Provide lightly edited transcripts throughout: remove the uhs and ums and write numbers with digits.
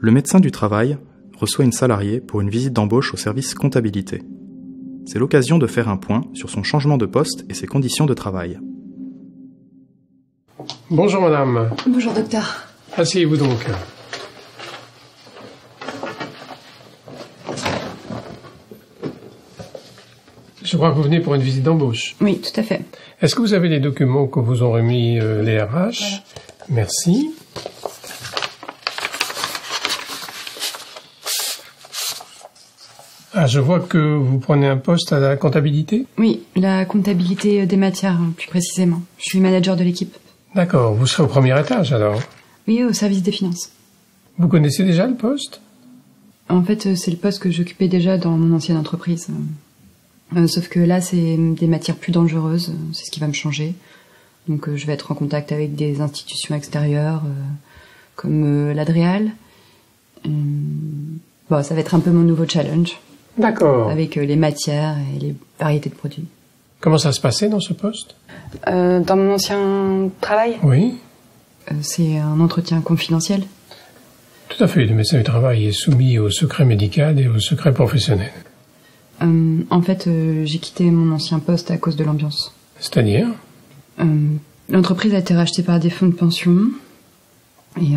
Le médecin du travail reçoit une salariée pour une visite d'embauche au service comptabilité. C'est l'occasion de faire un point sur son changement de poste et ses conditions de travail. Bonjour madame. Bonjour docteur. Asseyez-vous donc. Je crois que vous venez pour une visite d'embauche. Oui, tout à fait. Est-ce que vous avez les documents que vous ont remis les RH? Voilà. Merci. Ah, je vois que vous prenez un poste à la comptabilité? Oui, la comptabilité des matières, plus précisément. Je suis manager de l'équipe. D'accord, vous serez au premier étage alors? Oui, au service des finances. Vous connaissez déjà le poste? En fait, c'est le poste que j'occupais déjà dans mon ancienne entreprise. Sauf que là, c'est des matières plus dangereuses, c'est ce qui va me changer. Donc je vais être en contact avec des institutions extérieures, comme l'Adréal. Bon, ça va être un peu mon nouveau challenge. D'accord. Avec les matières et les variétés de produits. Comment ça se passait dans ce poste? Dans mon ancien travail? Oui. C'est un entretien confidentiel? Tout à fait. Le médecin du travail est soumis au secret médical et au secret professionnel. En fait, j'ai quitté mon ancien poste à cause de l'ambiance. C'est-à-dire? L'entreprise a été rachetée par des fonds de pension. Et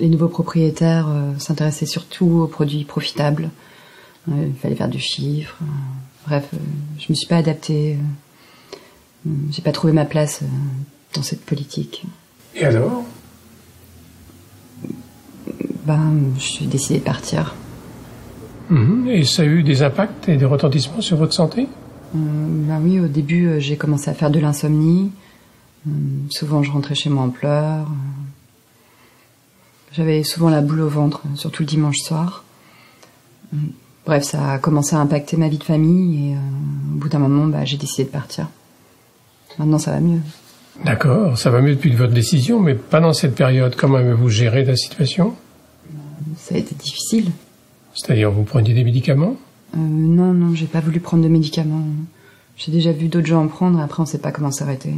les nouveaux propriétaires s'intéressaient surtout aux produits profitables. Il fallait faire du chiffre. Bref, je me suis pas adaptée. J'ai pas trouvé ma place dans cette politique. Et alors? J'ai décidé de partir. Et ça a eu des impacts et des retentissements sur votre santé? Oui, au début, j'ai commencé à faire de l'insomnie. Souvent, je rentrais chez moi en pleurs. J'avais souvent la boule au ventre, surtout le dimanche soir. Bref, ça a commencé à impacter ma vie de famille et au bout d'un moment, j'ai décidé de partir. Maintenant, ça va mieux. D'accord, ça va mieux depuis votre décision, mais pas dans cette période. Comment avez-vous géré la situation? Ça a été difficile. C'est-à-dire, vous preniez des médicaments? Non, j'ai pas voulu prendre de médicaments. J'ai déjà vu d'autres gens en prendre et après, on sait pas comment s'arrêter.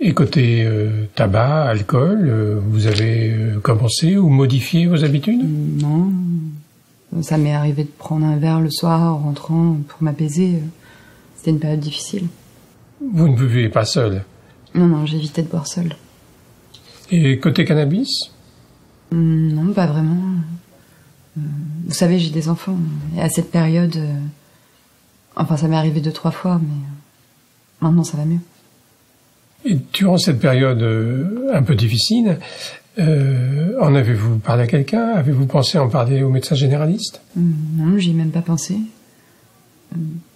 Et côté tabac, alcool, vous avez commencé ou modifié vos habitudes? Non. Ça m'est arrivé de prendre un verre le soir en rentrant pour m'apaiser. C'était une période difficile. Vous ne buvez pas seul? Non, j'évitais de boire seul. Et côté cannabis? Non, pas vraiment. Vous savez, j'ai des enfants. Et à cette période... ça m'est arrivé 2-3 fois, mais maintenant ça va mieux. Et durant cette période un peu difficile, en avez-vous parlé à quelqu'un? Avez-vous pensé en parler au médecin généraliste? Non, j'y ai même pas pensé.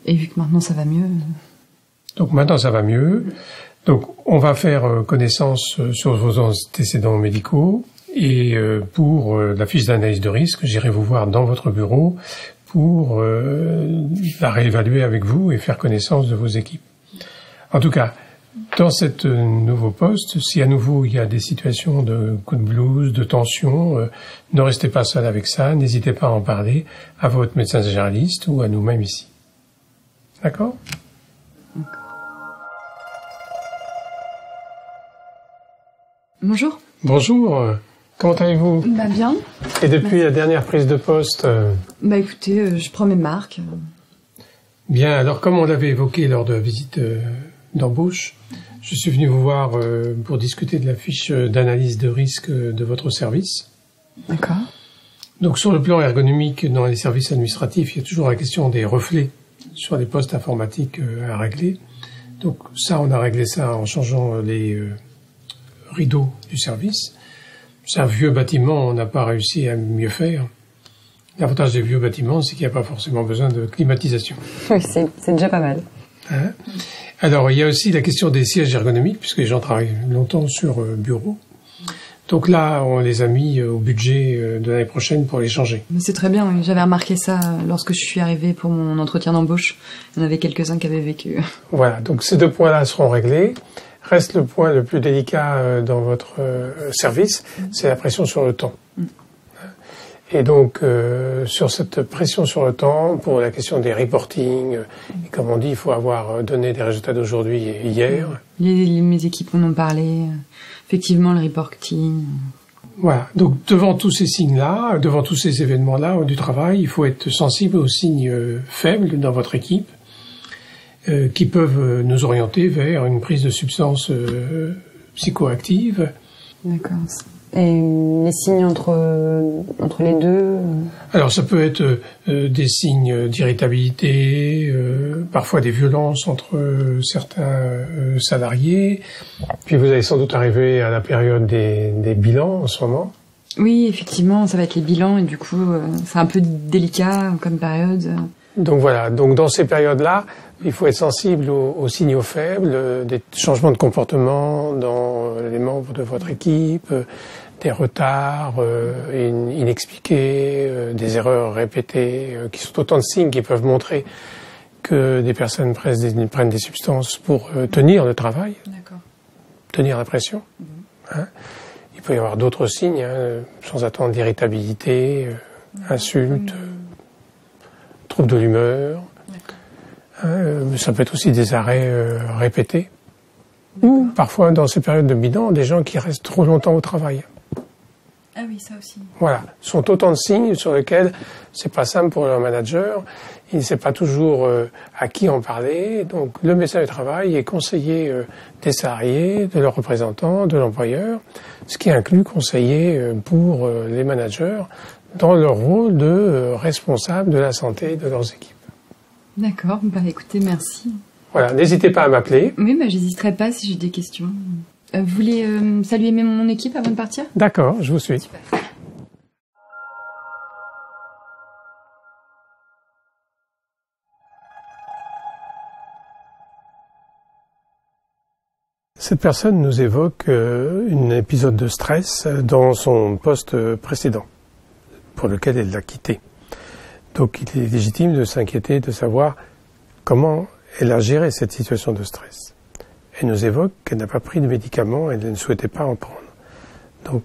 Et vu que maintenant ça va mieux... Donc maintenant ça va mieux. Donc on va faire connaissance sur vos antécédents médicaux et pour la fiche d'analyse de risque, j'irai vous voir dans votre bureau pour la réévaluer avec vous et faire connaissance de vos équipes. En tout cas, dans cet nouveau poste, si à nouveau il y a des situations de coup de blues, de tension, ne restez pas seul avec ça, n'hésitez pas à en parler à votre médecin généraliste ou à nous-mêmes ici. D'accord? Bonjour. Bonjour, comment allez-vous? Bien. Et depuis la dernière prise de poste? Écoutez, je prends mes marques. Bien, alors comme on l'avait évoqué lors de la visite d'embauche, je suis venu vous voir pour discuter de la fiche d'analyse de risque de votre service. D'accord. Donc sur le plan ergonomique, dans les services administratifs, il y a toujours la question des reflets sur les postes informatiques à régler. Donc ça, on a réglé ça en changeant les rideaux du service. C'est un vieux bâtiment, on n'a pas réussi à mieux faire. L'avantage des vieux bâtiments, c'est qu'il n'y a pas forcément besoin de climatisation. Oui, c'est déjà pas mal. Hein? Alors, il y a aussi la question des sièges ergonomiques, puisque les gens travaillent longtemps sur bureau. Donc là, on les a mis au budget de l'année prochaine pour les changer. C'est très bien, oui. J'avais remarqué ça lorsque je suis arrivée pour mon entretien d'embauche. Il y en avait quelques-uns qui avaient vécu. Voilà, donc ces deux points-là seront réglés. Reste le point le plus délicat dans votre service, c'est la pression sur le temps. Et donc, sur cette pression sur le temps, pour la question des reporting, et comme on dit, il faut avoir donné des résultats d'aujourd'hui et hier. Mes équipes en ont parlé. Effectivement, le reporting. Voilà. Donc, devant tous ces signes-là, devant tous ces événements-là du travail, il faut être sensible aux signes faibles dans votre équipe, qui peuvent nous orienter vers une prise de substances psychoactives. D'accord. Et les signes entre les deux? Alors ça peut être des signes d'irritabilité, parfois des violences entre certains salariés. Puis vous allez sans doute arriver à la période des bilans en ce moment. Oui, effectivement, ça va être les bilans et du coup, c'est un peu délicat comme période. Donc voilà, donc dans ces périodes-là, il faut être sensible aux signaux faibles, des changements de comportement dans les membres de votre équipe, des retards inexpliqués, des erreurs répétées, qui sont autant de signes qui peuvent montrer que des personnes prennent des substances pour tenir le travail, tenir la pression. Hein. Il peut y avoir d'autres signes, sans attendre, d'irritabilité, insultes, troubles de l'humeur. Ça peut être aussi des arrêts répétés. Ou parfois, dans ces périodes de bilan, des gens qui restent trop longtemps au travail. Ah oui, ça aussi. Voilà, ce sont autant de signes sur lesquels c'est pas simple pour leur manager. Il ne sait pas toujours à qui en parler. Donc, le médecin du travail est conseiller des salariés, de leurs représentants, de l'employeur, ce qui inclut conseiller pour les managers dans leur rôle de responsable de la santé de leurs équipes. D'accord, bah écoutez, merci. Voilà, n'hésitez pas à m'appeler. Oui, bah j'hésiterai pas si j'ai des questions. Vous voulez saluer mon équipe avant de partir? D'accord, je vous suis. Super. Cette personne nous évoque un épisode de stress dans son poste précédent, pour lequel elle l'a quitté. Donc il est légitime de s'inquiéter, de savoir comment elle a géré cette situation de stress. Elle nous évoque qu'elle n'a pas pris de médicaments et elle ne souhaitait pas en prendre. Donc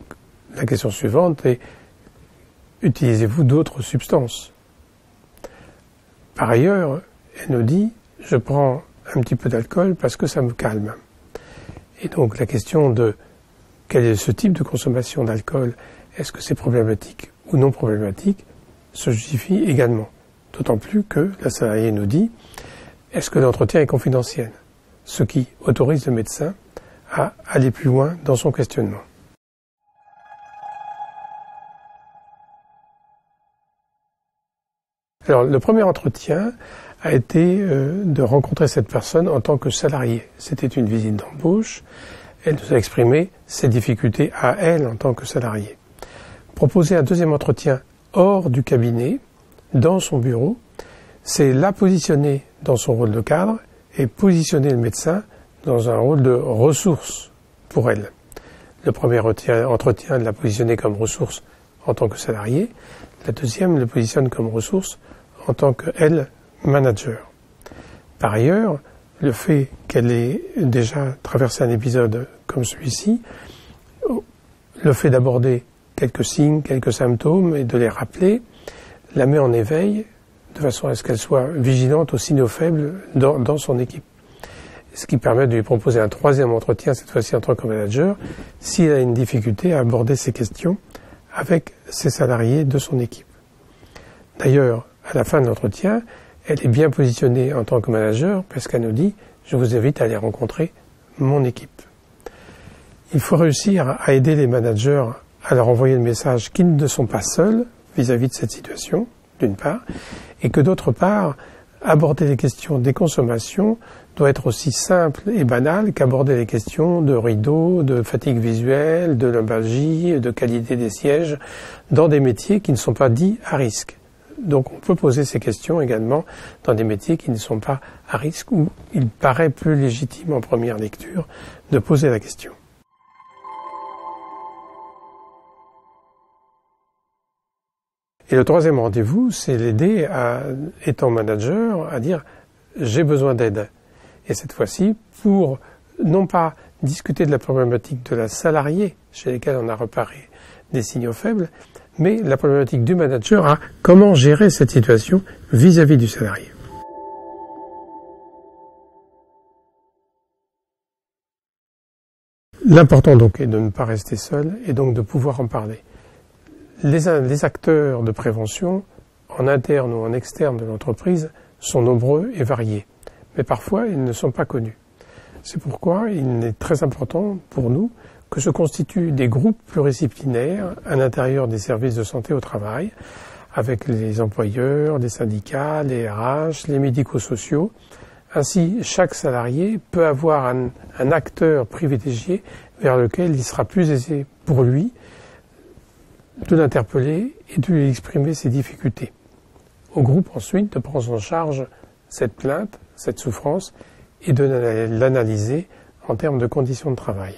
la question suivante est, utilisez-vous d'autres substances? Par ailleurs, elle nous dit, je prends un petit peu d'alcool parce que ça me calme. Et donc la question de quel est ce type de consommation d'alcool, est-ce que c'est problématique ou non problématique, se justifie également. D'autant plus que la salariée nous dit, est-ce que l'entretien est confidentiel? Ce qui autorise le médecin à aller plus loin dans son questionnement. Alors, le premier entretien a été de rencontrer cette personne en tant que salarié. C'était une visite d'embauche. Elle nous a exprimé ses difficultés à elle en tant que salarié. Proposer un deuxième entretien hors du cabinet, dans son bureau, c'est la positionner dans son rôle de cadre et positionner le médecin dans un rôle de ressource pour elle. Le premier entretien l'a positionné comme ressource en tant que salarié. La deuxième le positionne comme ressource en tant qu'elle, manager. Par ailleurs, le fait qu'elle ait déjà traversé un épisode comme celui-ci, le fait d'aborder quelques signes, quelques symptômes et de les rappeler, la met en éveil de façon à ce qu'elle soit vigilante aux signaux faibles dans son équipe. Ce qui permet de lui proposer un troisième entretien, cette fois-ci en tant que manager, s'il a une difficulté à aborder ces questions avec ses salariés de son équipe. D'ailleurs, à la fin de l'entretien, elle est bien positionnée en tant que manager parce qu'elle nous dit « je vous invite à aller rencontrer mon équipe ». Il faut réussir à aider les managers à leur envoyer le message qu'ils ne sont pas seuls vis-à-vis de cette situation, d'une part, et que d'autre part, aborder les questions des consommations doit être aussi simple et banal qu'aborder les questions de rideaux, de fatigue visuelle, de lombalgie, de qualité des sièges, dans des métiers qui ne sont pas dits à risque. Donc on peut poser ces questions également dans des métiers qui ne sont pas à risque, où il paraît plus légitime en première lecture de poser la question. Et le troisième rendez-vous, c'est l'aider, étant manager, à dire « j'ai besoin d'aide ». Et cette fois-ci, pour non pas discuter de la problématique de la salariée, chez laquelle on a repéré des signaux faibles, Mais la problématique du manager a comment gérer cette situation vis-à-vis du salarié. L'important donc est de ne pas rester seul et donc de pouvoir en parler. Les acteurs de prévention, en interne ou en externe de l'entreprise, sont nombreux et variés. Mais parfois, ils ne sont pas connus. C'est pourquoi il est très important pour nous que se constituent des groupes pluridisciplinaires à l'intérieur des services de santé au travail, avec les employeurs, les syndicats, les RH, les médico-sociaux. Ainsi, chaque salarié peut avoir un acteur privilégié vers lequel il sera plus aisé pour lui de l'interpeller et de lui exprimer ses difficultés. Au groupe ensuite de prendre en charge cette plainte, cette souffrance et de l'analyser en termes de conditions de travail.